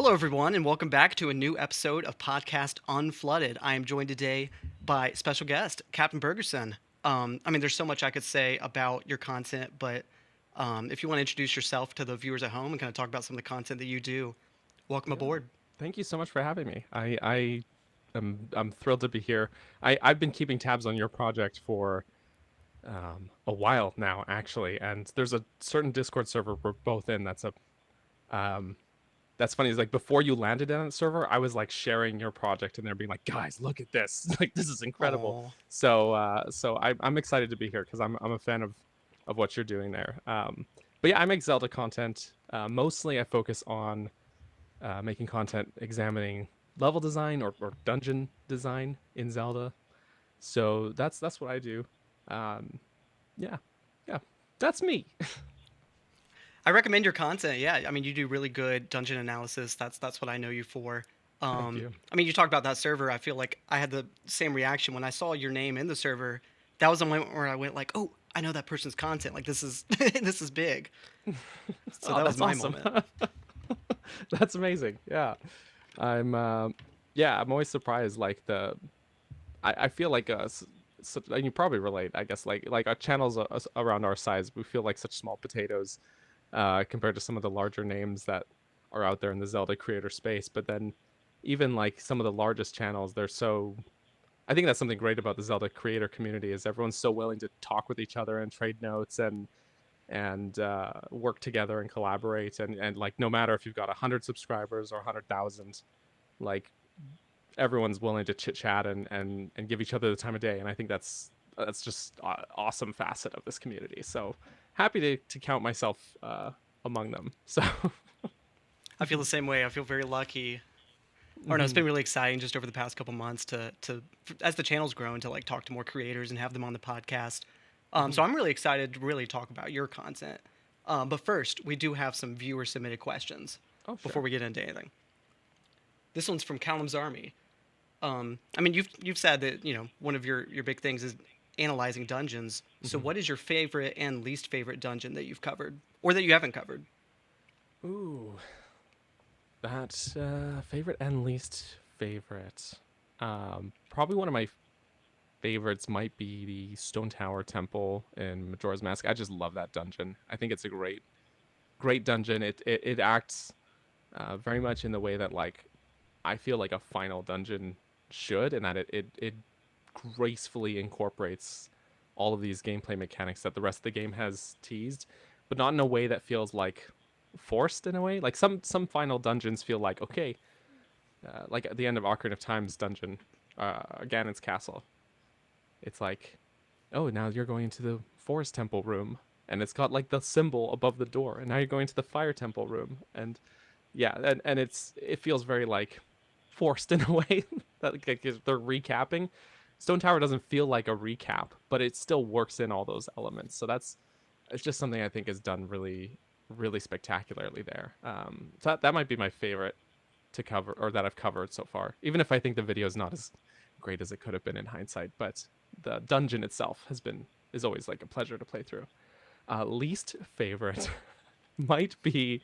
Hello, everyone, and welcome back to a new episode of Podcast Unflooded. I am joined today by special guest CaptBurgerson. There's so much I could say about your content, but if you want to introduce yourself to the viewers at home and kind of talk about some of the content that you do, welcome Yeah. aboard. Thank you so much for having me. I'm thrilled to be here. I've been keeping tabs on your project for a while now, actually, and there's a certain Discord server we're both in um, that's funny. Is like before you landed on that server, I was like sharing your project and they're being like, guys, look at this. Like this is incredible. Oh, So I'm excited to be here because I'm a fan of what you're doing there. But yeah, I make Zelda content. Mostly I focus on making content examining level design or dungeon design in Zelda. So that's what I do. Um, yeah, yeah, that's me. I recommend your content. Yeah, you do really good dungeon analysis. That's what I know you for. Thank you. You talked about that server. I feel like I had the same reaction when I saw your name in the server. That was the moment where I went like, "Oh, I know that person's content. Like this is this is big." So Oh, that was that's my awesome. moment. That's amazing. Yeah, I'm. Yeah, I'm always surprised. Like I feel like and you probably relate. I guess like our channels around our size, we feel like such small potatoes compared to some of the larger names that are out there in the Zelda creator space. But then even like some of the largest channels, they're so. I think that's something great about the Zelda creator community is everyone's so willing to talk with each other and trade notes and work together and collaborate and like no matter if you've got 100 subscribers or 100,000, like everyone's willing to chit chat and give each other the time of day, and I think that's just awesome facet of this community. So happy to count myself among them. So I feel the same way. I feel very lucky. Or no, it's mhm, been really exciting just over the past couple months to as the channel's grown to like talk to more creators and have them on the podcast. mhm. So I'm really excited to really talk about your content. But first, we do have some viewer submitted questions Oh before sure. we get into anything. This one's from Callum's Army. You've said that one of your big things is analyzing dungeons. So Mhm. what is your favorite and least favorite dungeon that you've covered or that you haven't covered? Ooh, that favorite and least favorite. Probably one of my favorites might be the Stone Tower Temple in Majora's Mask. I just love that dungeon. I think it's a great dungeon. It acts very much in the way that like I feel like a final dungeon should, and that it gracefully incorporates all of these gameplay mechanics that the rest of the game has teased, but not in a way that feels like forced in a way. Like some final dungeons feel like okay, like at the end of Ocarina of Time's dungeon, Ganon's castle. It's like, oh, now you're going into the forest temple room, and it's got like the symbol above the door, and now you're going to the fire temple room, and yeah, and it feels very like forced in a way that like they're recapping. Stone Tower doesn't feel like a recap, but it still works in all those elements. So it's just something I think is done really spectacularly there. So that might be my favorite to cover or that I've covered so far. Even if I think the video is not as great as it could have been in hindsight, but the dungeon itself is always like a pleasure to play through. Least favorite might be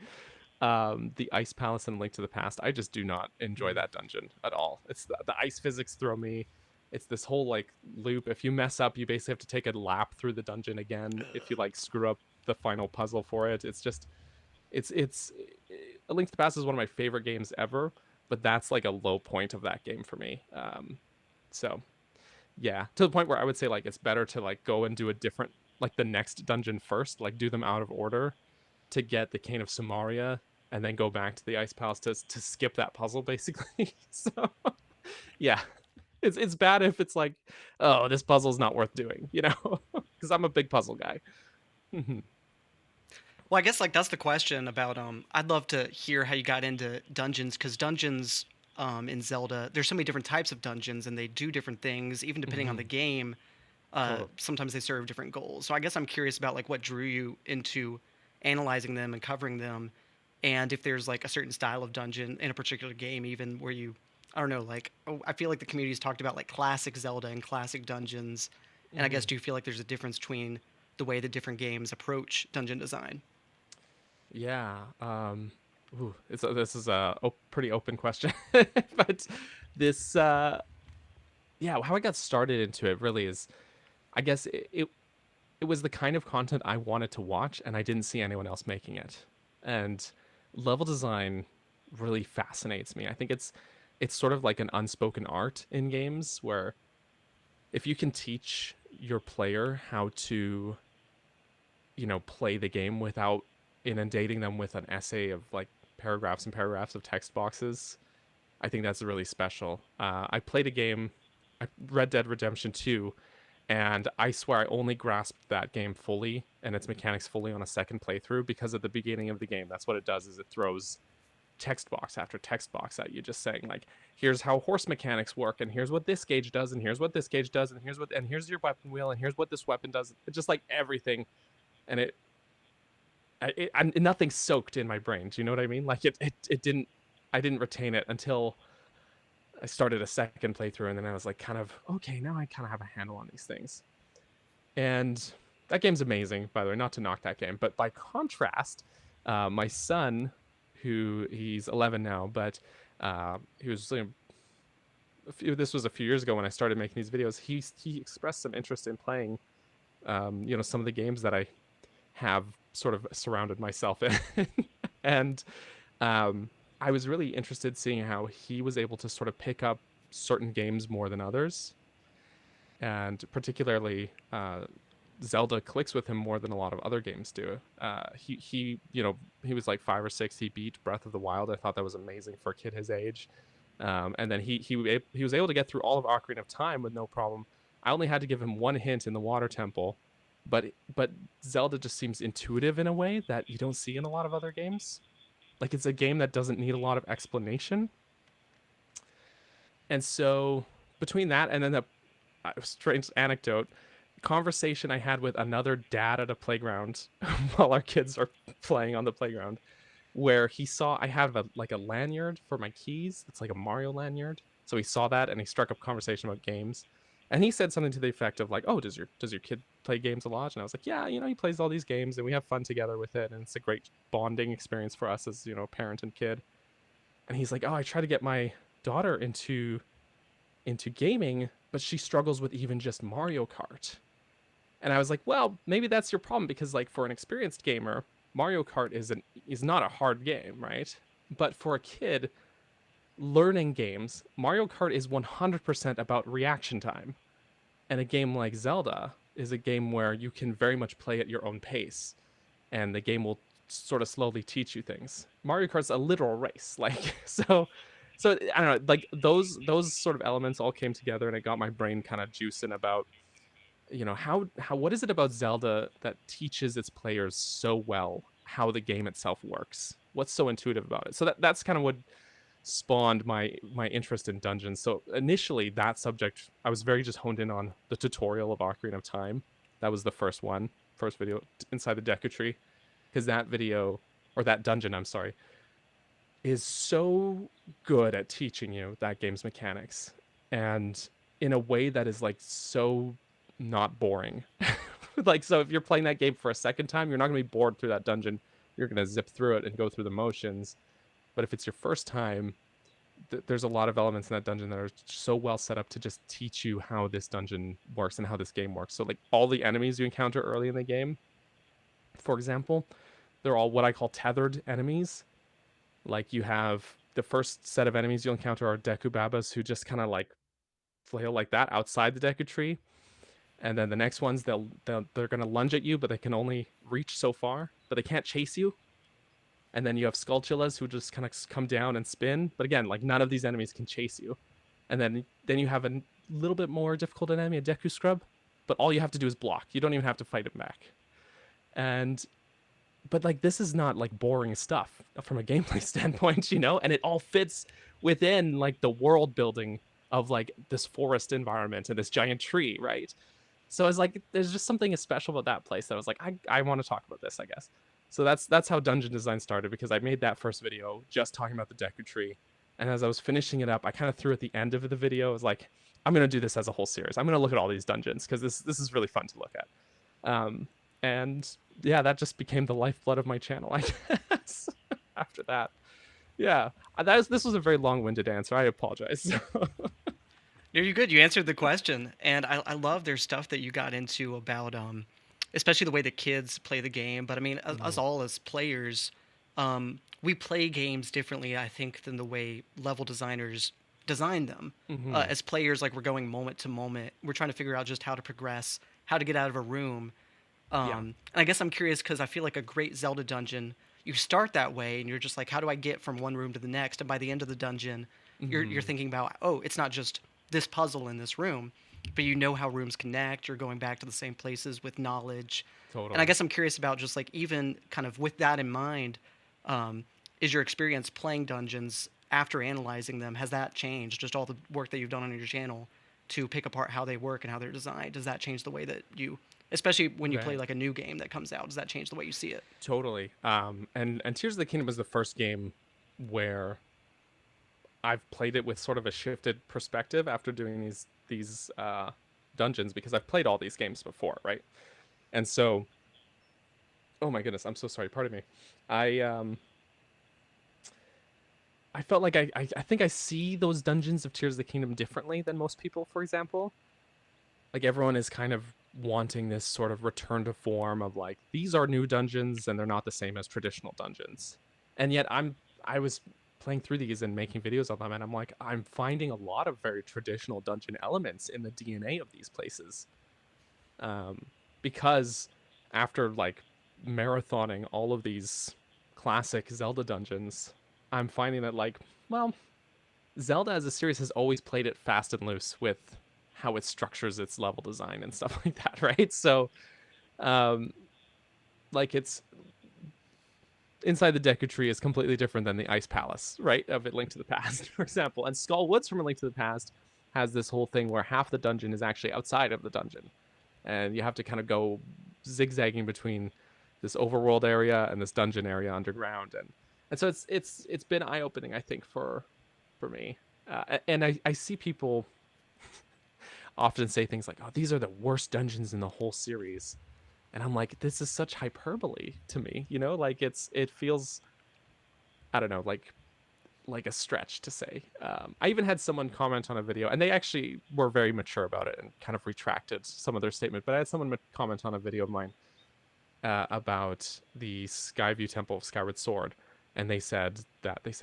the ice palace in Link to the Past. I just do not enjoy that dungeon at all. It's the ice physics throw me. It's this whole like loop. If you mess up, you basically have to take a lap through the dungeon again. If you like screw up the final puzzle for it, it's just it's A Link to the Past is one of my favorite games ever, but that's like a low point of that game for me. So yeah, to the point where I would say like it's better to like go and do a different like the next dungeon first, like do them out of order to get the Cane of Samaria and then go back to the Ice Palace to skip that puzzle basically. So yeah, it's bad if it's like, oh, this puzzle's not worth doing, you know, because I'm a big puzzle guy. Mhm. Well, I guess like that's the question about I'd love to hear how you got into dungeons cuz dungeons in Zelda, there's so many different types of dungeons and they do different things even depending on the Mhm. game. Totally. Sometimes they serve different goals. So I guess I'm curious about like what drew you into analyzing them and covering them, and if there's like a certain style of dungeon in a particular game, even where you, I don't know, like I feel like the community's talked about like classic Zelda and classic dungeons, and I guess Mhm. do you feel like there's a difference between the way the different games approach dungeon design? Yeah. This is a pretty open question, but this yeah, how I got started into it really is, I guess it was the kind of content I wanted to watch, and I didn't see anyone else making it. And level design really fascinates me. I think it's sort of like an unspoken art in games where if you can teach your player how to, play the game without inundating them with an essay of like paragraphs and paragraphs of text boxes, I think that's really special. I played a game, Red Dead Redemption 2, and I swear I only grasped that game fully and its mechanics fully on a second playthrough, because at the beginning of the game, that's what it does, is it throws text box after text box at you, just saying like, here's how horse mechanics work, and here's what this gauge does, and here's what this gauge does, and here's your weapon wheel, and here's what this weapon does. It's just like everything. And nothing soaked in my brain. Do you know what I mean? Like it didn't. I didn't retain it until I started a second playthrough, and then I was like, kind of okay, now I kind of have a handle on these things. And that game's amazing, by the way. Not to knock that game, but by contrast, my son, who he's 11 now, but he was this was a few years ago when I started making these videos. He expressed some interest in playing, some of the games that I have sort of surrounded myself in, and I was really interested seeing how he was able to sort of pick up certain games more than others, and particularly Zelda clicks with him more than a lot of other games do. He was like 5 or 6. He beat Breath of the Wild. I thought that was amazing for a kid his age. And then he was able to get through all of Ocarina of Time with no problem. I only had to give him one hint in the Water Temple, but Zelda just seems intuitive in a way that you don't see in a lot of other games. Like, it's a game that doesn't need a lot of explanation. And so between that and then the strange anecdote conversation I had with another dad at a playground while our kids are playing on the playground, where he saw I have a lanyard for my keys. It's like a Mario lanyard. So he saw that and he struck up conversation about games. And he said something to the effect of like, "Oh, does your kid play games a lot?" And I was like, "Yeah, he plays all these games and we have fun together with it, and it's a great bonding experience for us as, parent and kid." And he's like, "Oh, I try to get my daughter into gaming, but she struggles with even just Mario Kart." And I was like, "Well, maybe that's your problem, because like for an experienced gamer, Mario Kart is not a hard game, right? But for a kid learning games, Mario Kart is 100% about reaction time. And a game like Zelda is a game where you can very much play at your own pace, and the game will sort of slowly teach you things. Mario Kart's a literal race, like so I don't know, like those sort of elements all came together, and it got my brain kind of juicing about, how what is it about Zelda that teaches its players so well how the game itself works? What's so intuitive about it? So that's kind of what spawned my interest in dungeons. So initially, that subject I was very just honed in on the tutorial of Ocarina of Time. That was the first video inside the Deku Tree, because that video, or that dungeon, I'm sorry, is so good at teaching you that game's mechanics, and in a way that is like so not boring. Like, so if you're playing that game for a second time, you're not going to be bored through that dungeon. You're going to zip through it and go through the motions. But if it's your first time, there's a lot of elements in that dungeon that are so well set up to just teach you how this dungeon works and how this game works. So like all the enemies you encounter early in the game, for example, they're all what I call tethered enemies. Like, you have the first set of enemies you'll encounter are Deku Babas, who just kind of like flail like that outside the Deku Tree. And then the next ones, they're gonna lunge at you, but they can only reach so far, but they can't chase you. And then you have Skulltulas, who just kind of come down and spin, but again, like, none of these enemies can chase you. And then you have a little bit more difficult enemy, a Deku Scrub, but all you have to do is block. You don't even have to fight him back. And but like, this is not like boring stuff from a gameplay standpoint, and it all fits within like the world building of like this forest environment and this giant tree, right? So I was like, there's just something special about that place that I was like, I want to talk about this, I guess. So that's how dungeon design started, because I made that first video just talking about the Deku Tree. And as I was finishing it up, I kind of threw at the end of the video, I was like, I'm gonna do this as a whole series. I'm gonna look at all these dungeons, because this is really fun to look at. And yeah, that just became the lifeblood of my channel, I guess. After that. Yeah, this was a very long-winded answer. I apologize. You're good. You answered the question, and I love there's stuff that you got into about especially the way that kids play the game. But I mean, us Mhm. all as players, we play games differently, I think, than the way level designers design them. Mhm. As players, like we're going moment to moment, we're trying to figure out just how to progress, how to get out of a room. Yeah. And I guess I'm curious because I feel like a great Zelda dungeon, you start that way and you're just like, how do I get from one room to the next? And by the end of the dungeon, you're Mhm. thinking about, oh, it's not just this puzzle in this room, but you know how rooms connect. You're going back to the same places with knowledge. And I Totally. guess I'm curious about just like even kind of with that in mind, um, is your experience playing dungeons after analyzing them, has that changed? Just all the work that you've done on your channel to pick apart how they work and how they're designed, does that change the way that you, especially when you play Right. like a new game that comes out, does that change the way you see it? Totally. And Tears of the Kingdom was the first game where I've played it with sort of a shifted perspective after doing these dungeons because I've played all these games before, right? And so, oh my goodness, I'm so sorry. Pardon me. I um I felt like I think I see those dungeons of Tears of the Kingdom differently than most people, for example. Like everyone is kind of wanting this sort of return to form of like these are new dungeons and they're not the same as traditional dungeons. And yet I was playing through these and making videos of them and I'm like I'm finding a lot of very traditional dungeon elements in the DNA of these places. Um because after like marathoning all of these classic Zelda dungeons, I'm finding that like well, Zelda as a series has always played it fast and loose with how it structures its level design and stuff like that, right? So, um, like it's inside the Deku Tree is completely different than the Ice Palace, right? Of it Link to the Past, for example. And Skull Woods from A Link to the Past has this whole thing where half the dungeon is actually outside of the dungeon, and you have to kind of go zigzagging between this overworld area and this dungeon area underground, and so it's been eye opening, I think, for me. And I see people often say things like, "Oh, these are the worst dungeons in the whole series," and I'm like, "This is such hyperbole to me." You know, like it feels I don't know like a stretch to say. I even had someone comment on a video, and they actually were very mature about it and kind of retracted some of their statement. But I had someone comment on a video of mine about the Skyview Temple of Skyward Sword, and they said that this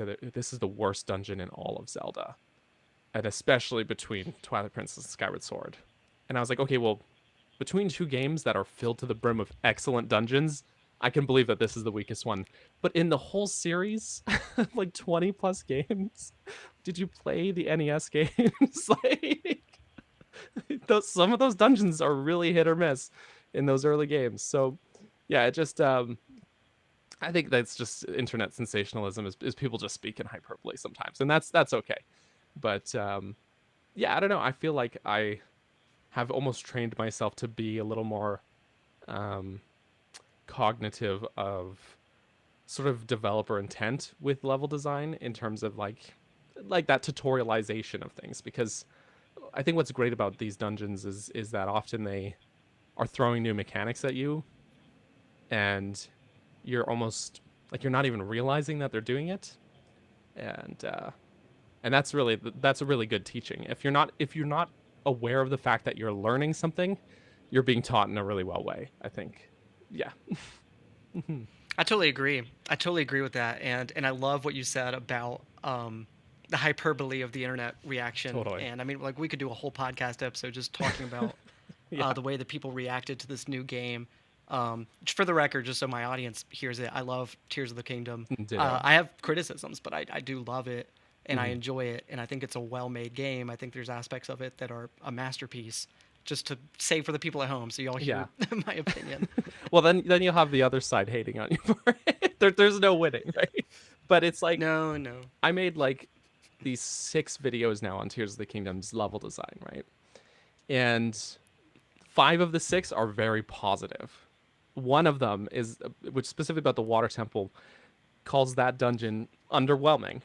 is the worst dungeon in all of Zelda, and especially between Twilight Princess and Skyward Sword. And I was like, okay, well, between two games that are filled to the brim of excellent dungeons, I can believe that this is the weakest one. But in the whole series, like 20 plus games, did you play the NES games? Like some of those dungeons are really hit or miss in those early games. So yeah, it just I think that's just internet sensationalism is people just speak in hyperbole sometimes, and that's okay. But yeah, I don't know. I feel like I have almost trained myself to be a little more um, cognitive of sort of developer intent with level design in terms of like that tutorialization of things because I think what's great about these dungeons is that often they are throwing new mechanics at you and you're almost like you're not even realizing that they're doing it and that's a really good teaching if you're not aware of the fact that you're learning something you're being taught in a really well way, I think. Yeah. I totally agree. I totally agree with that, and I love what you said about the hyperbole of the internet reaction. Totally. And I mean, like we could do a whole podcast episode just talking about Yeah. the way that people reacted to this new game. For the record, just so my audience hears it, I love Tears of the Kingdom. Ditto. I have criticisms, but I do love it and I Hmm. enjoy it, and I think it's a well-made game. I think there's aspects of it that are a masterpiece. Just to say for the people at home, so y'all Yeah. hear my opinion. Well, then you'll have the other side hating on you for it. There's no winning, right? But it's like No, no. I made like these 6 videos now on Tears of the Kingdom's level design, right? And 5 of the 6 are very positive. One of them is, which specifically about the water temple, calls that dungeon underwhelming.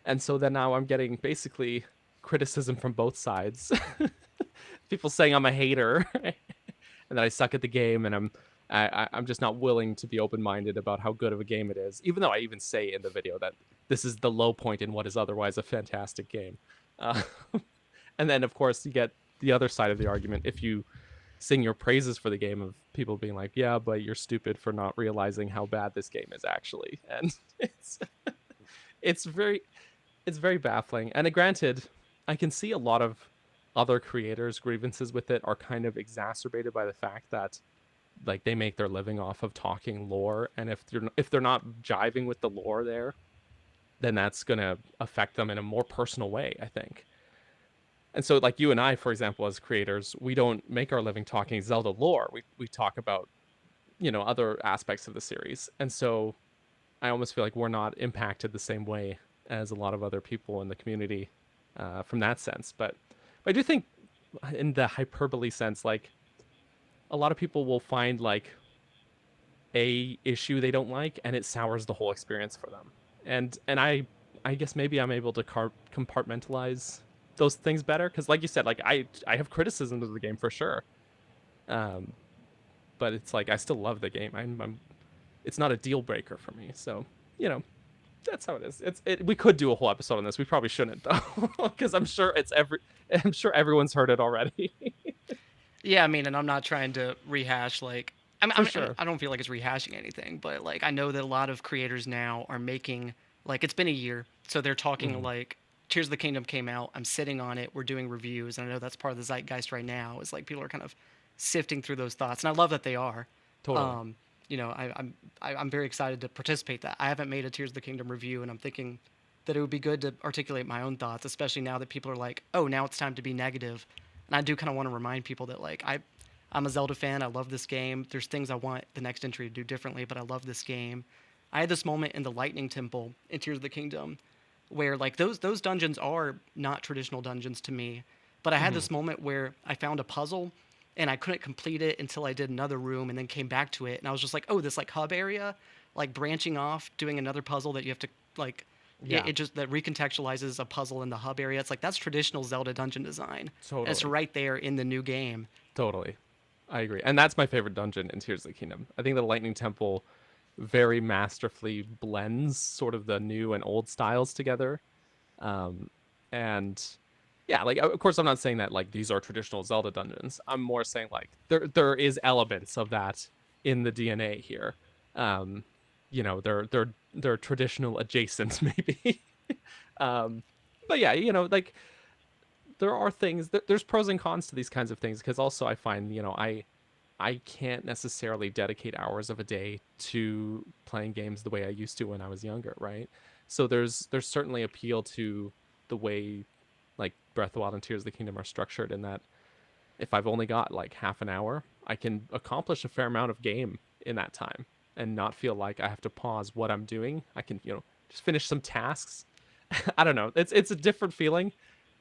And so then now I'm getting basically criticism from both sides. People saying I'm a hater and that I suck at the game and I'm just not willing to be open minded about how good of a game it is. Even though I even say in the video that this is the low point in what is otherwise a fantastic game. Uh, and then of course you get the other side of the argument if you sing your praises for the game of people being like, yeah, but you're stupid for not realizing how bad this game is actually. And it's it's very it's very baffling. And granted, I can see a lot of other creators' grievances with it are kind of exacerbated by the fact that like they make their living off of talking lore, and if they're not jiving with the lore there, then that's gonna affect them in a more personal way, I think. And so, like you and I, for example, as creators, we don't make our living talking Zelda lore. We talk about other aspects of the series, and so I almost feel like we're not impacted the same way as a lot of other people in the community from that sense. But I do think, in the hyperbole sense, like a lot of people will find like a issue they don't like, and it sours the whole experience for them. And I guess maybe I'm able to compartmentalize those things better because, like you said, like I have criticisms of the game for sure. Um, but it's like I still love the game. I'm it's not a deal breaker for me. So you know that's how it is. We could do a whole episode on this. We probably shouldn't though, because I'm sure everyone's heard it already. Yeah, I mean, and I'm not trying to rehash like For sure. I don't feel like it's rehashing anything, but like I know that a lot of creators now are making like it's been a year, so they're talking Hmm. like Tears of the Kingdom came out. I'm sitting on it. We're doing reviews, and I know that's part of the zeitgeist right now. Is like people are kind of sifting through those thoughts, and I love that they are. Totally. Um, I'm very excited to participate. That I haven't made a Tears of the Kingdom review, and I'm thinking that it would be good to articulate my own thoughts, especially now that people are like, oh, now it's time to be negative. And I do kind of want to remind people that like I'm a Zelda fan. I love this game. There's things I want the next entry to do differently, but I love this game. I had this moment in the Lightning Temple in Tears of the Kingdom where like those dungeons are not traditional dungeons to me, but I had Hmm. this moment where I found a puzzle and I couldn't complete it until I did another room and then came back to it and I was just like, "Oh, this like hub area, like branching off, doing another puzzle that you have to like Yeah. it just that recontextualizes a puzzle in the hub area. It's like that's traditional Zelda dungeon design. And it's Totally. right there in the new game. Totally. I agree. And that's my favorite dungeon in Tears of the Kingdom. I think the Lightning Temple very masterfully blends sort of the new and old styles together. Um, and yeah, like of course I'm not saying that like these are traditional Zelda dungeons. I'm more saying like there is elements of that in the DNA here. Um, they're traditional adjacent maybe. um, but yeah, like there are things there's pros and cons to these kinds of things because also I find I can't necessarily dedicate hours of a day to playing games the way I used to when I was younger, right? So there's certainly appeal to the way like Breath of the Wild and Tears of the Kingdom are structured in that if I've only got like half an hour, I can accomplish a fair amount of game in that time and not feel like I have to pause what I'm doing. I can, just finish some tasks. I don't know. It's a different feeling,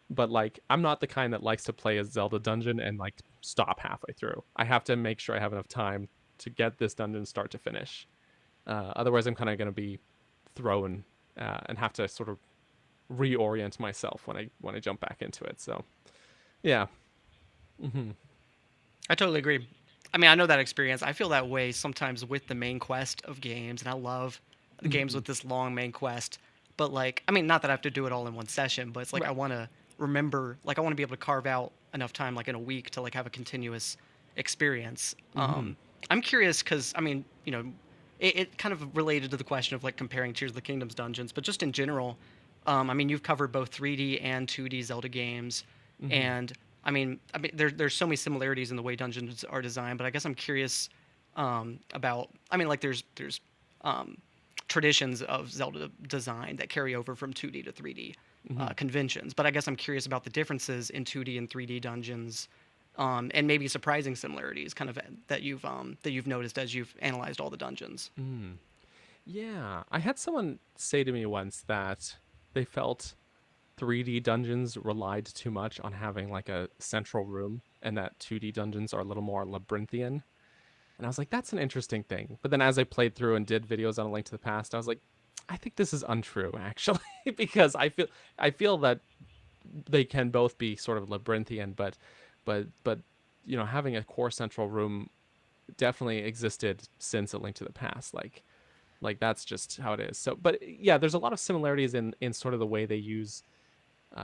but like I'm not the kind that likes to play a Zelda dungeon and like stop halfway through. I have to make sure I have enough time to get this dungeon start to finish. Otherwise, I'm kind of going to be thrown and have to sort of reorient myself when I jump back into it. So yeah. Hmm. I totally agree. I mean, I know that experience. I feel that way sometimes with the main quest of games, and I love the games Hmm. with this long main quest. But like, I mean, not that I have to do it all in one session, but it's like I Right. want to remember, like I want to be able to carve out enough time, like in a week, to like have a continuous experience. Hmm. I'm curious because I mean, it kind of related to the question of like comparing Tears of the Kingdom's dungeons, but just in general, I mean, you've covered both 3D and 2D Zelda games, Hmm. and I mean, there's so many similarities in the way dungeons are designed, but I guess I'm curious about. I mean, like there's um, traditions of Zelda design that carry over from 2D to 3D Hmm. conventions, but I guess I'm curious about the differences in 2D and 3D dungeons, and maybe surprising similarities, kind of that you've noticed as you've analyzed all the dungeons. Mm. Yeah, I had someone say to me once that they felt 3D dungeons relied too much on having like a central room and that 2D dungeons are a little more labyrinthian. And I was like, that's an interesting thing. But then as I played through and did videos on A Link to the Past, I was like, I think this is untrue actually because I feel that they can both be sort of labyrinthian, but having a core central room definitely existed since A Link to the Past. Like Like that's just how it is. So, but yeah, there's a lot of similarities in sort of the way they use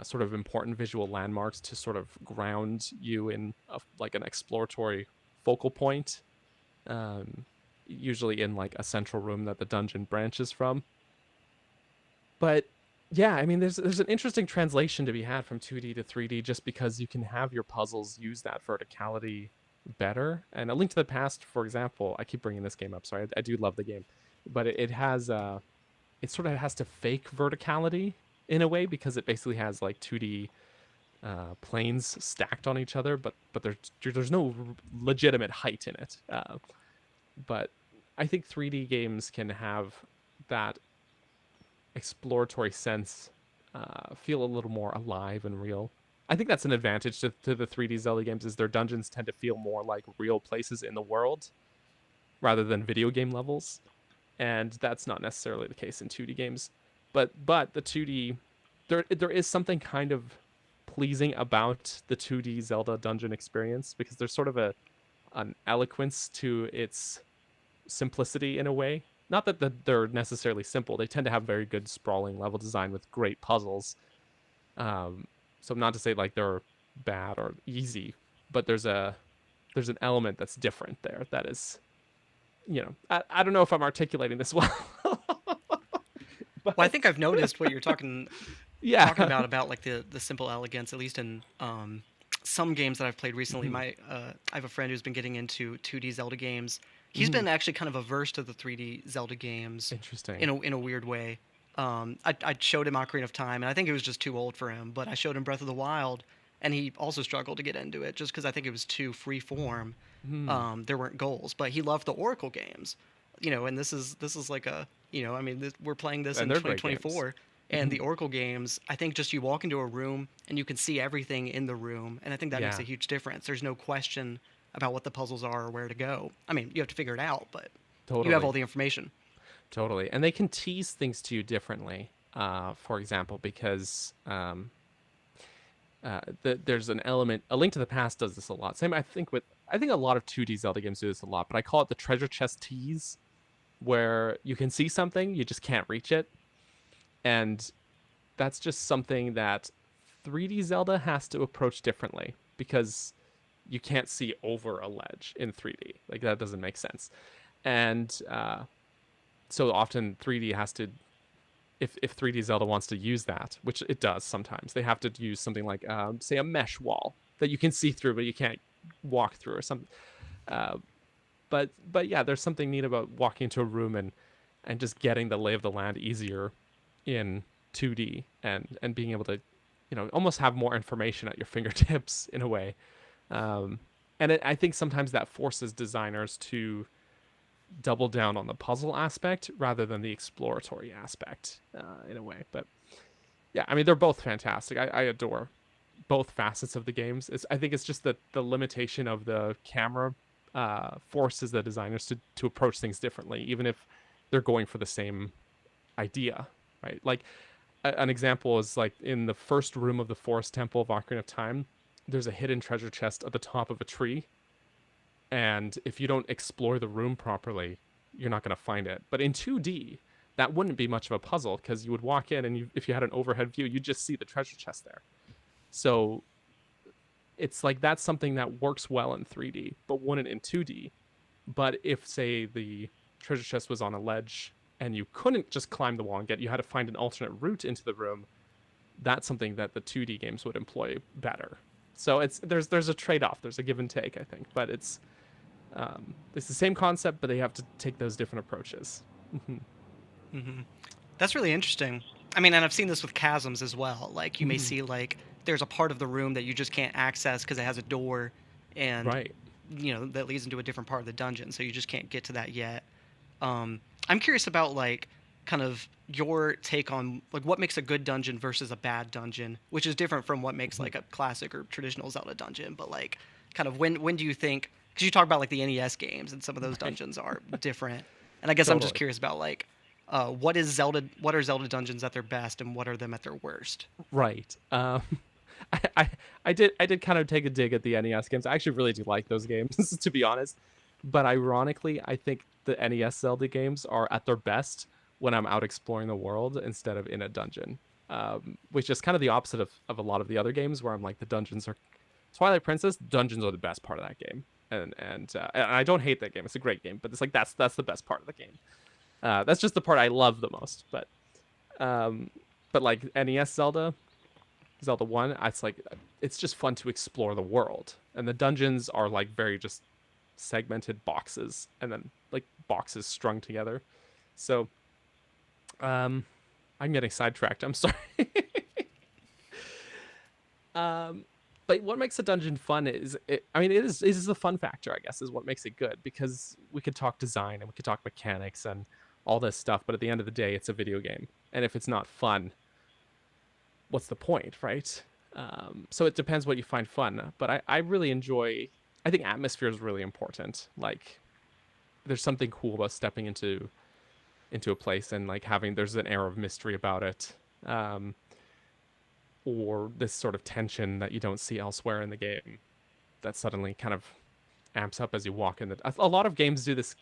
sort of important visual landmarks to sort of ground you in like an exploratory focal point, um, usually in like a central room that the dungeon branches from. But yeah, I mean, there's an interesting translation to be had from 2D to 3D just because you can have your puzzles use that verticality better. And A Link to the Past, for example, I keep bringing this game up. Sorry, I do love the game, but it has it sort of has to fake verticality in a way because it basically has like 2D planes stacked on each other, but there's no legitimate height in it. But I think 3D games can have that exploratory sense feel a little more alive and real. I think that's an advantage to the 3D Zelda games is their dungeons tend to feel more like real places in the world rather than video game levels, and that's not necessarily the case in 2D games. But the 2D there is something kind of pleasing about the 2D Zelda dungeon experience because there's sort of an eloquence to its simplicity in a way. Not that they're necessarily simple. They tend to have very good sprawling level design with great puzzles. Um, so not to say like they're bad or easy, but there's an element that's different there. That is, I don't know if I'm articulating this well, Well, I but think I've noticed what you're talking yeah. about like the simple elegance, at least in some games that I've played recently. Mhm, I have a friend who's been getting into 2D Zelda games. He's mhm. been actually kind of averse to the 3D Zelda games Interesting. in a weird way. I showed him Ocarina of Time, and I think it was just too old for him. But I showed him Breath of the Wild, and he also struggled to get into it just because I think it was too free form. Hmm. There weren't goals, but he loved the Oracle games. And this is like a I mean we're playing this And in they're great games. 2024, and Mhm. the Oracle games, I think just you walk into a room and you can see everything in the room, and I think that makes a Yeah, huge difference. There's no question about what the puzzles are or where to go. I mean, you have to figure it out, but you have all totally. the information. Totally. And they can tease things to you differently. For example, because there's an element. A Link to the Past does this a lot. Same, I think a lot of 2D Zelda games do this a lot, but I call it the treasure chest tease, where you can see something, you just can't reach it, and that's just something that 3D Zelda has to approach differently because you can't see over a ledge in 3D. Like that doesn't make sense, and so often 3D has to if 3D Zelda wants to use that, which it does sometimes, they have to use something like, say, a mesh wall that you can see through, but you can't walk through or something. Uh, but yeah, there's something neat about walking into a room and just getting the lay of the land easier in 2D and being able to, almost have more information at your fingertips in a way. Um, I think sometimes that forces designers to double down on the puzzle aspect rather than the exploratory aspect in a way. But yeah, I mean they're both fantastic. I adore both facets of the games. I think it's just the limitation of the camera forces the designers to approach things differently, even if they're going for the same idea, right? Like an example is like in the first room of the Forest Temple of Ocarina of Time, there's a hidden treasure chest at the top of a tree, and if you don't explore the room properly, you're not going to find it. But in 2D, that wouldn't be much of a puzzle because you would walk in and if you had an overhead view, you'd just see the treasure chest there. So it's like that's something that works well in 3D, but wouldn't in 2D. But if, say, the treasure chest was on a ledge and you couldn't just climb the wall and you had to find an alternate route into the room, that's something that the 2D games would employ better. So there's a trade off, there's a give and take, I think, but it's the same concept, but they have to take those different approaches. That's really interesting. I mean, and I've seen this with chasms as well. Like you may Mhm. see like there's a part of the room that you just can't access because it has a door, and Right. that leads into a different part of the dungeon, so you just can't get to that yet. I'm curious about like kind of your take on like what makes a good dungeon versus a bad dungeon, which is different from what makes Mhm. like a classic or traditional Zelda dungeon. But like, kind of when do you think? Because you talk about like the NES games and some of those Right. dungeons are different, and I guess I'm just Totally. curious about like what is Zelda? What are Zelda dungeons at their best, and what are them at their worst? Right. I, I I did kind of take a dig at the NES games. I actually really do like those games, to be honest. But ironically, I think the NES Zelda games are at their best when I'm out exploring the world instead of in a dungeon. Which is kind of the opposite of a lot of the other games where I'm like the dungeons are Twilight Princess, dungeons are the best part of that game. And I don't hate that game. It's a great game, but it's like that's the best part of the game. That's just the part I love the most. Um, but like NES Zelda 1, it's like it's just fun to explore the world. And the dungeons are like very just segmented boxes and then like boxes strung together. So um I'm getting sidetracked. I'm sorry. um but what makes a dungeon fun is I mean it is the fun factor, I guess, is what makes it good, because we could talk design and we could talk mechanics and all this stuff, but at the end of the day it's a video game. And if it's not fun, what's the point, right? So it depends what you find fun. But I really enjoy. I think atmosphere is really important. Like, there's something cool about stepping into a place and like having there's an air of mystery about it, or this sort of tension that you don't see elsewhere in the game. That suddenly kind of amps up as you walk in. A lot of games do this.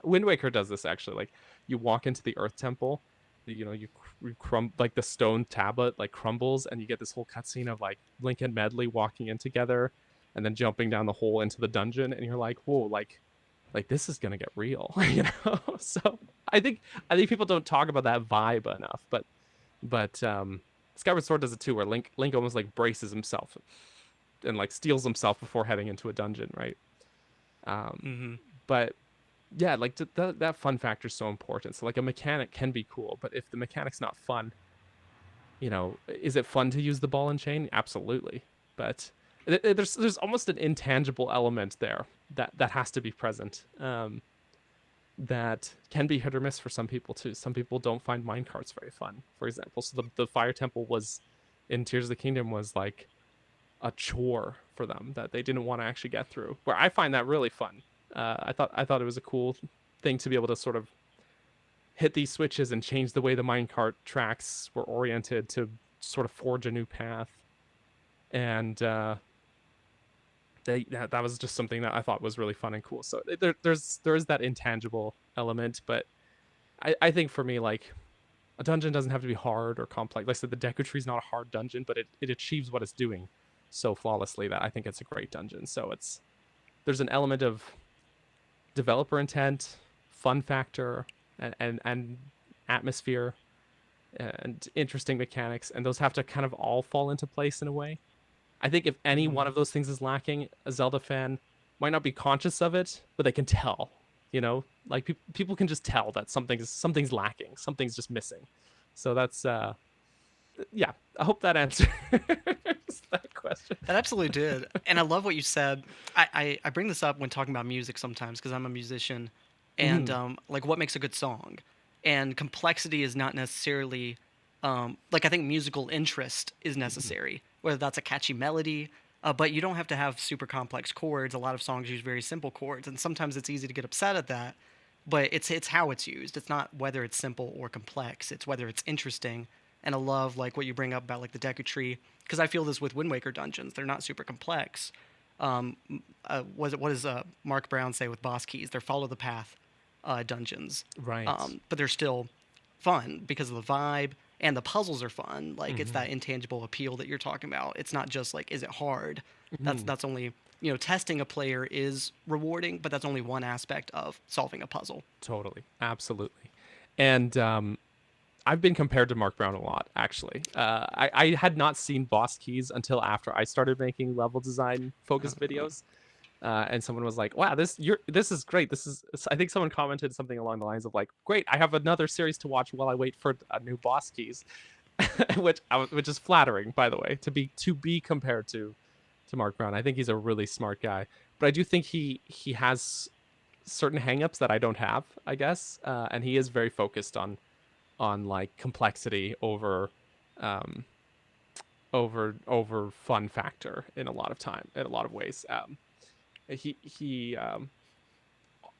Wind Waker does this actually. Like, you walk into the Earth Temple, like the stone tablet like crumbles, and you get this whole cutscene of like Link and Medley walking in together, and then jumping down the hole into the dungeon, and you're like, whoa, like this is gonna get real, So I think people don't talk about that vibe enough, but Skyward Sword does it too, where Link almost like braces himself and like steals himself before heading into a dungeon, right? Um, Mm-hmm. but yeah, like that fun factor is so important. So like a mechanic can be cool, but if the mechanic's not fun, is it fun to use the ball and chain? Absolutely, but there's almost an intangible element there that has to be present. That can be hit or miss for some people too. Some people don't find minecarts very fun, for example. So the fire temple was in Tears of the Kingdom was like a chore for them that they didn't want to actually get through. Where I find that really fun. I thought it was a cool thing to be able to sort of hit these switches and change the way the minecart tracks were oriented to sort of forge a new path. And that was just something that I thought was really fun and cool. So there is that intangible element, but I think for me, like, a dungeon doesn't have to be hard or complex. Like I said, the Deku Tree is not a hard dungeon, but it achieves what it's doing so flawlessly that I think it's a great dungeon. So there's an element of developer intent, fun factor, and atmosphere, and interesting mechanics, and those have to kind of all fall into place in a way. I think if any Mm-hmm. one of those things is lacking, a Zelda fan might not be conscious of it, but they can tell. Like people can just tell that something's lacking, something's just missing. So that's yeah. I hope that answers that question. That absolutely did. And I love what you said. I bring this up when talking about music sometimes because I'm a musician. And Mm-hmm. like, what makes a good song? And complexity is not necessarily, like, I think musical interest is Mm-hmm. necessary, whether that's a catchy melody. But you don't have to have super complex chords. A lot of songs use very simple chords. And sometimes it's easy to get upset at that. But it's how it's used. It's not whether it's simple or complex. It's whether it's interesting. And I love like what you bring up about like the Deku Tree, because I feel this with Wind Waker dungeons. They're not super complex. Um, what does Mark Brown say with boss keys? They're follow the path dungeons, Right. but they're still fun because of the vibe, and the puzzles are fun. Like, it's Mm-hmm. that intangible appeal that you're talking about. It's not just like, is it hard? That's Mm-hmm. that's only, testing a player is rewarding, but that's only one aspect of solving a puzzle. Totally. Absolutely. And I've been compared to Mark Brown a lot, actually. I had not seen Boss Keys until after I started making level design focused videos. And someone was like, "Wow, this is great. This is." I think someone commented something along the lines of like, "Great, I have another series to watch while I wait for a new Boss Keys," which is flattering, by the way, to be compared to Mark Brown. I think he's a really smart guy, but I do think he has certain hangups that I don't have, I guess, and he is very focused on like complexity um over fun factor in a lot of time in a lot of ways. He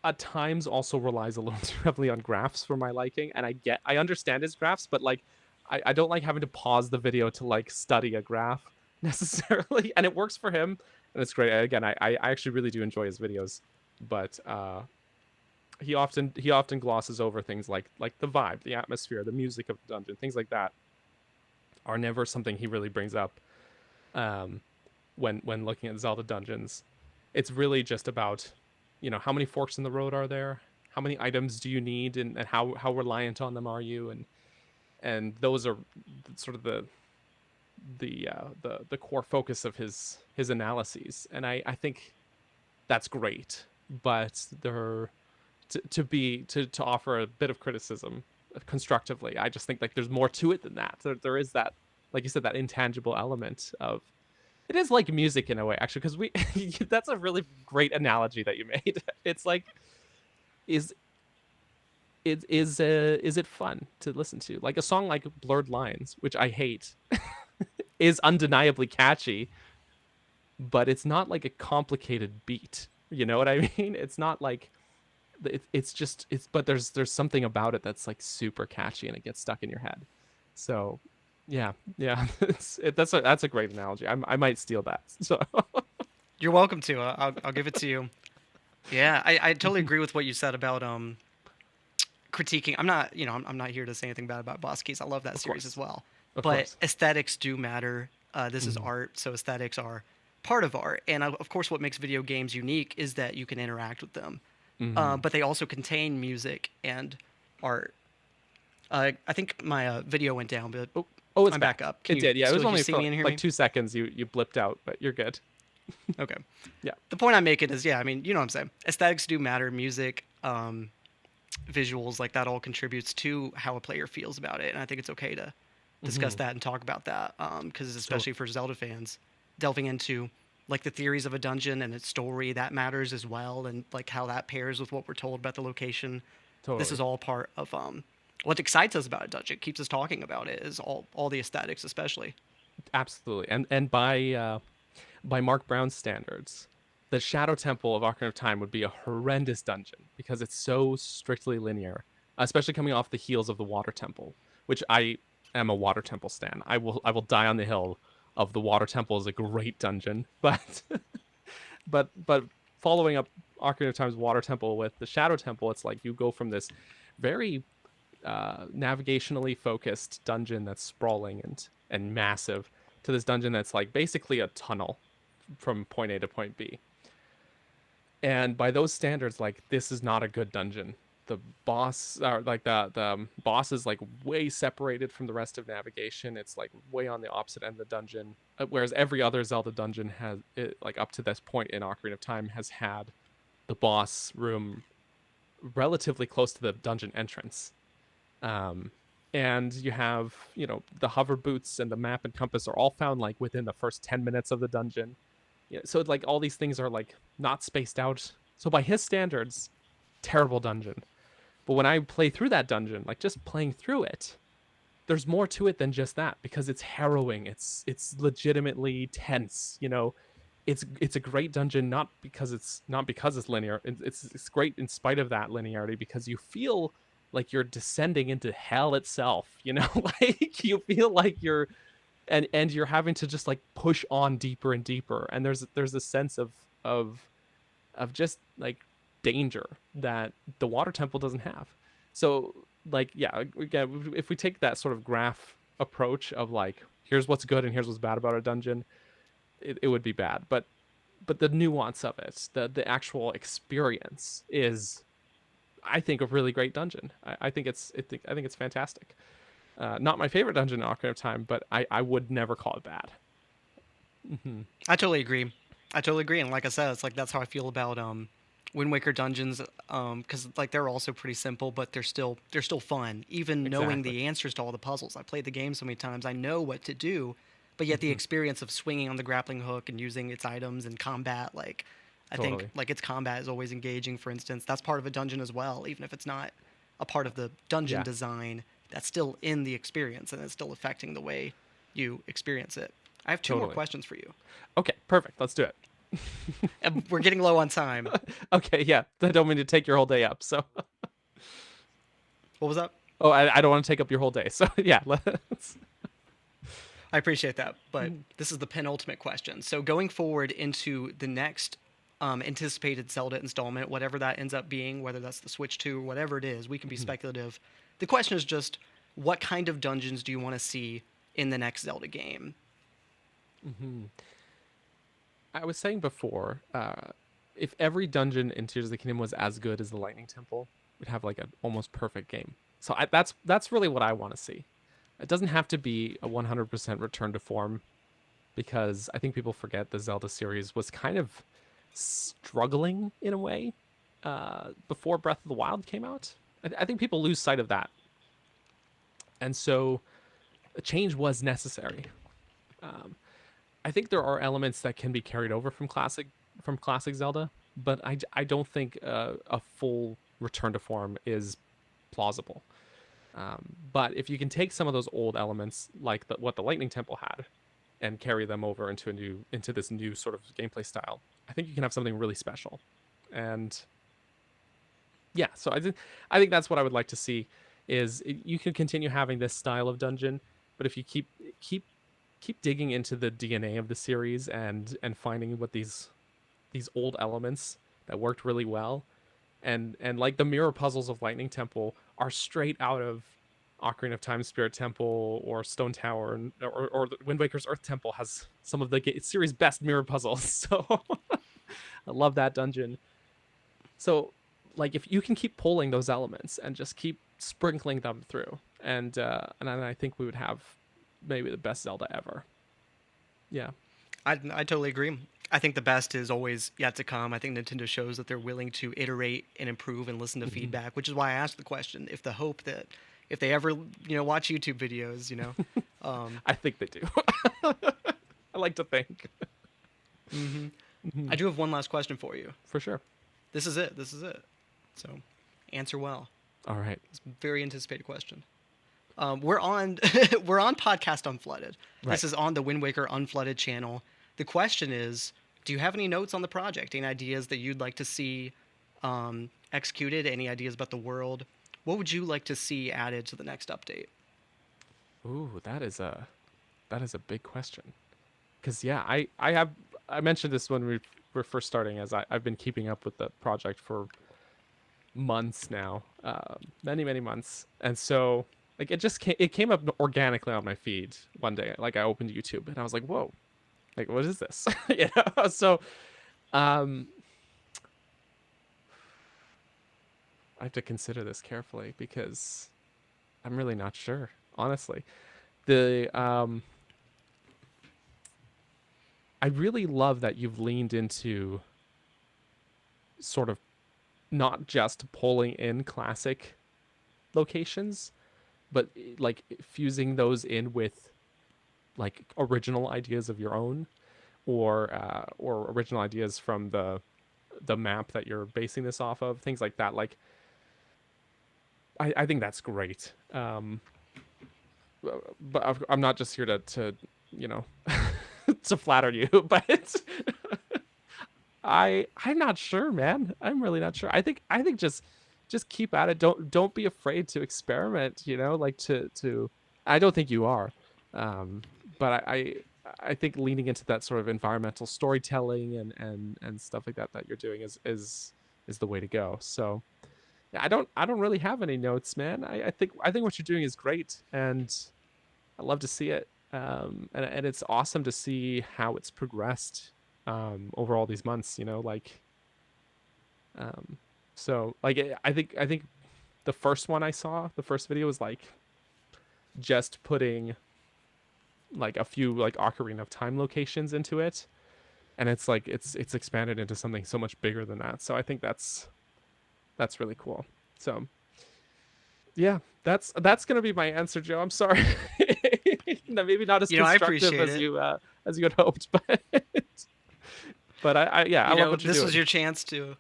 at times also relies a little too heavily on graphs for my liking, and I understand his graphs, but like I don't like having to pause the video to like study a graph necessarily, and it works for him, and it's great. Again, I actually really do enjoy his videos, but he often glosses over things like the vibe, the atmosphere, the music of the dungeon, things like that are never something he really brings up um, when looking at Zelda dungeons. It's really just about, how many forks in the road are there, how many items do you need, and how reliant on them are you, and those are sort of the core focus of his analyses, and I think that's great, but there to offer a bit of criticism constructively, I just think like there's more to it than that. There is that, like you said, that intangible element of it is like music in a way, actually, because we that's a really great analogy that you made. It's like is is it fun to listen to? Like a song like Blurred Lines, which I hate, is undeniably catchy, but it's not like a complicated beat. You know what I mean? It's not like it's just it's but there's something about it that's like super catchy and it gets stuck in your head. So yeah, yeah, that's a great analogy. I might steal that. So You're welcome to. I'll give it to you. Yeah, I totally agree with what you said about critiquing. I'm not, I'm not here to say anything bad about Boss Keys. I love that of series as course, well. of But course. aesthetics do matter. This is Mhm. art, so aesthetics are part of art. And of course, what makes video games unique is that you can interact with them. Mhm. But they also contain music and art. I think my video went down, but Oh, oh, it's I'm back back. up. Can It you did. Yeah, it was still only see for me and hear like me? 2 seconds. You blipped out, but you're good. Okay. Yeah. The point I'm making is, yeah, I mean, you know what I'm saying. Aesthetics do matter. Music, visuals, like that all contributes to how a player feels about it. And I think it's okay to discuss Hmm. that and talk about that, because especially Totally. for Zelda fans, delving into like the theories of a dungeon and its story, that matters as well, and like how that pairs with what we're told about the location. This is Totally. all part of what excites us about a dungeon, keeps us talking about it, is all the aesthetics, especially. Absolutely. And by Mark Brown's standards, the Shadow Temple of Ocarina of Time would be a horrendous dungeon because it's so strictly linear, especially coming off the heels of the Water Temple, which I am a Water Temple stan. I will die on the hill of the Water Temple is a great dungeon, but but following up Ocarina of Time's Water Temple with the Shadow Temple, it's like you go from this very navigationally focused dungeon that's sprawling and massive to this dungeon that's like basically a tunnel from point A to point B. And by those standards, like this is not a good dungeon. The boss, or like the boss, is like way separated from the rest of navigation. It's like way on the opposite end of the dungeon. Whereas every other Zelda dungeon has, like up to this point in Ocarina of Time, has had the boss room relatively close to the dungeon entrance. Um, and you have, the hover boots and the map and compass are all found like within the first 10 minutes of the dungeon. Yeah, so like all these things are like not spaced out. So by his standards, terrible dungeon. But when I play through that dungeon, like just playing through it, there's more to it than just that because it's harrowing. It's legitimately tense. It's a great dungeon not because it's linear. It's great in spite of that linearity because you feel like you're descending into hell itself. Like you feel like and you're having to just like push on deeper and deeper, and there's a sense of of just like danger that the Water Temple doesn't have. So like, yeah, again, if we take that sort of graph approach of like here's what's good and here's what's bad about a dungeon, it would be bad. But the nuance of it, the actual experience is, I think, a really great dungeon. I think it's fantastic. Not my favorite dungeon in Ocarina of Time, but I would never call it bad. Hmm. I totally agree. I totally agree, and like I said, it's like that's how I feel about Wind Waker dungeons, because like they're also pretty simple, but they're still fun. Even knowing Exactly. the answers to all the puzzles, I played the game so many times, I know what to do, but yet the Hmm. experience of swinging on the grappling hook and using its items and combat, like I think Totally. like its combat is always engaging. For instance, that's part of a dungeon as well, even if it's not a part of the dungeon Yeah. design. That's still in the experience, and it's still affecting the way you experience it. I have two more Totally. questions for you. Okay. Perfect. Let's do it. And we're getting low on time. Okay. Yeah. I don't mean to take your whole day up. So, What was that? oh, I don't want to take up your whole day. So, yeah. Let's. I appreciate that, but this is the penultimate question. So going forward into the next anticipated Zelda installment, whatever that ends up being, whether that's the Switch 2 or whatever it is. We can be Mhm. speculative. The question is just, what kind of dungeons do you want to see in the next Zelda game? Mhm. I was saying before, if every dungeon in Tears of the Kingdom was as good as the Lightning Temple, we'd have like an almost perfect game. So that's really what I want to see. It doesn't have to be a 100% return to form, because I think people forget the Zelda series was kind of struggling in a way before Breath of the Wild came out. I think people lose sight of that, and so a change was necessary. Um, I think there are elements that can be carried over from classic Zelda, but I don't think a full return to form is plausible. But if you can take some of those old elements, like what the Lightning Temple had, and carry them over into this new sort of gameplay style, I think you can have something really special. And yeah, so I think that's what I would like to see is you can continue having this style of dungeon, but if you keep keep digging into the DNA of the series and finding what these old elements that worked really well, and like the mirror puzzles of Lightning Temple are straight out of Ocarina of Time Spirit Temple or Stone Tower, or Wind Waker's Earth Temple has some of the series best mirror puzzles. So I love that dungeon. So like if you can keep pulling those elements and just keep sprinkling them through, and I think we would have maybe the best Zelda ever. Yeah. I totally agree. I think the best is always yet to come. I think Nintendo shows that they're willing to iterate and improve and listen to Mm-hmm. feedback, which is why I asked the question. If the hope that if they ever watch YouTube videos, um, I think they do. I like to think. hmm Mm-hmm. I do have one last question for you. For sure. This is it. This is it. So, answer well. All right. It's a very anticipated question. We're on we're on Podcast Unflooded. Right. This is on the Wind Waker Unflooded channel. The question is, do you have any notes on the project? Any ideas that you'd like to see executed? Any ideas about the world? What would you like to see added to the next update? Ooh, that is a big question. Because yeah, I mentioned this when we were first starting, as I've been keeping up with the project for months now, many months, and so like it came up organically on my feed one day. Like I opened YouTube and I was like, whoa, like what is this? So um, I have to consider this carefully because I'm really not sure, honestly. The I really love that you've leaned into sort of not just pulling in classic locations, but like fusing those in with like original ideas of your own, or original ideas from the map that you're basing this off of, things like that. Like I think that's great. But I'm not just here to you know to flatter you, but I'm not sure, man. I'm really not sure. I think just keep at it. Don't be afraid to experiment. Like to. I don't think you are, um, but I think leaning into that sort of environmental storytelling and stuff like that you're doing is the way to go. So yeah, I don't really have any notes, man. I think what you're doing is great, and I love to see it. And it's awesome to see how it's progressed over all these months. Like um, so like I think the first one I saw, the first video was like just putting like a few like Ocarina of Time locations into it, and it's like it's expanded into something so much bigger than that. So I think that's really cool. So yeah, that's gonna be my answer, Joe. I'm sorry. Maybe not as I constructive appreciate it. as you had hoped, but I love what you're This was doing. your chance to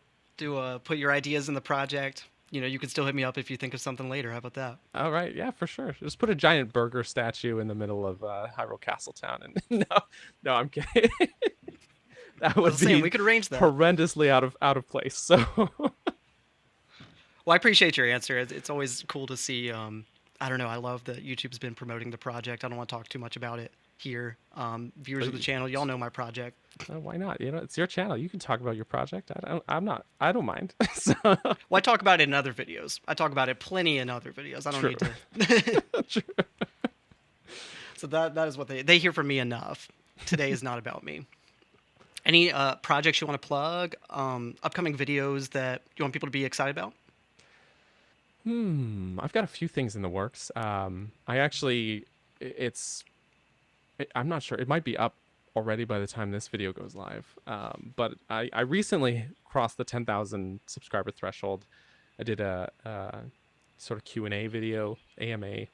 put your ideas in the project. You can still hit me up if you think of something later. How about that? All right, yeah, for sure. Just put a giant burger statue in the middle of Hyrule Castletown, and no, I'm kidding. That I was would saying be we could arrange that. horrendously out of place. So Well, I appreciate your answer. It's always cool to see. I don't know. I love that YouTube's been promoting the project. I don't want to talk too much about it. here. Viewers of the Please. channel, y'all know my project. Why not? You know, it's your channel. You can talk about your project. I'm not. I don't mind. So Well, I talk about it in other videos. I talk about it plenty in other videos. I don't true. need to. True. So that is what they hear from me enough. Today is not about me. Any projects you want to plug? Upcoming videos that you want people to be excited about? I've got a few things in the works. I actually, I'm not sure. It might be up already by the time this video goes live. But I recently crossed the 10,000 subscriber threshold. I did a sort of Q&A video, AMA,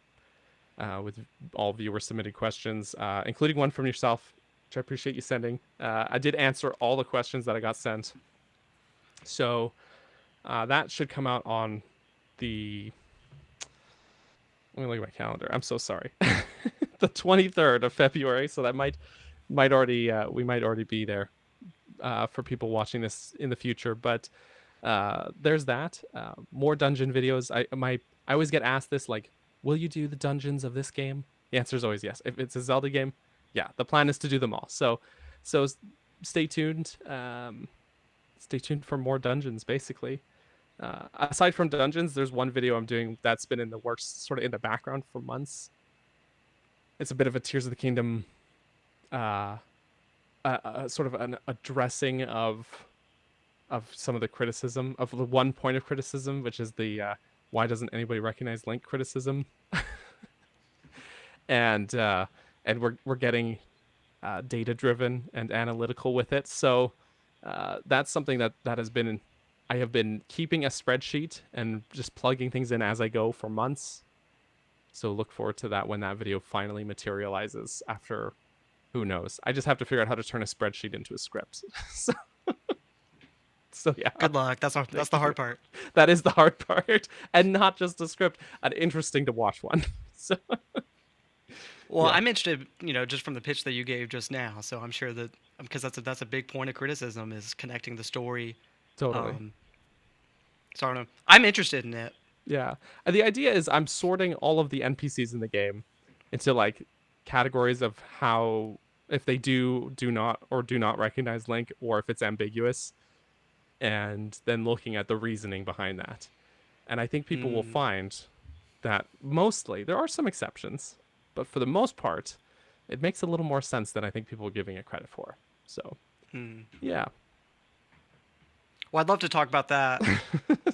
with all viewer submitted questions, including one from yourself, which I appreciate you sending. I did answer all the questions that I got sent. So that should come out on the... Let me look at my calendar. I'm so sorry. The 23rd of February. So that might already we might already be there for people watching this in the future. But there's that. More dungeon videos. I always get asked this, like, will you do the dungeons of this game? The answer is always yes. If it's a Zelda game, yeah, the plan is to do them all. So stay tuned. Stay tuned for more dungeons, basically. Aside from dungeons, there's one video I'm doing that's been in the works, sort of in the background for months. It's a bit of a Tears of the Kingdom, sort of an addressing of some of the criticism, of the one point of criticism, which is the why doesn't anybody recognize Link criticism. and we're getting data driven and analytical with it. So that's something that has been... I have been keeping a spreadsheet and just plugging things in as I go for months. So look forward to that when that video finally materializes after, who knows. I just have to figure out how to turn a spreadsheet into a script. So yeah. Good luck. That's the hard part. That is the hard part. And not just a script, an interesting to watch one. So Well, yeah. I'm interested, just from the pitch that you gave just now. So I'm sure that, because that's a big point of criticism, is connecting the story. Totally. So I don't know. I'm interested in it. Yeah. And the idea is I'm sorting all of the NPCs in the game into like categories of how, if they do not recognize Link, or if it's ambiguous, and then looking at the reasoning behind that. And I think people will find that mostly, there are some exceptions, but for the most part, it makes a little more sense than I think people are giving it credit for. So, yeah. Well, I'd love to talk about that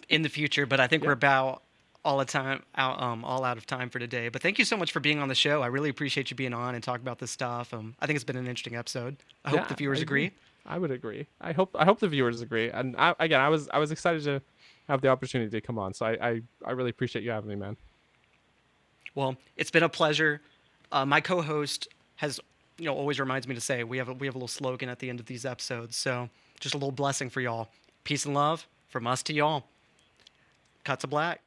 in the future, but I think Yeah. we're about all out of time for today. But thank you so much for being on the show. I really appreciate you being on and talking about this stuff. I think it's been an interesting episode. I hope the viewers agree. I would agree. I hope the viewers agree. And I was excited to have the opportunity to come on. So I really appreciate you having me, man. Well, it's been a pleasure. My co-host has, always reminds me to say we have a little slogan at the end of these episodes. So just a little blessing for y'all. Peace and love from us to y'all. Cut to black.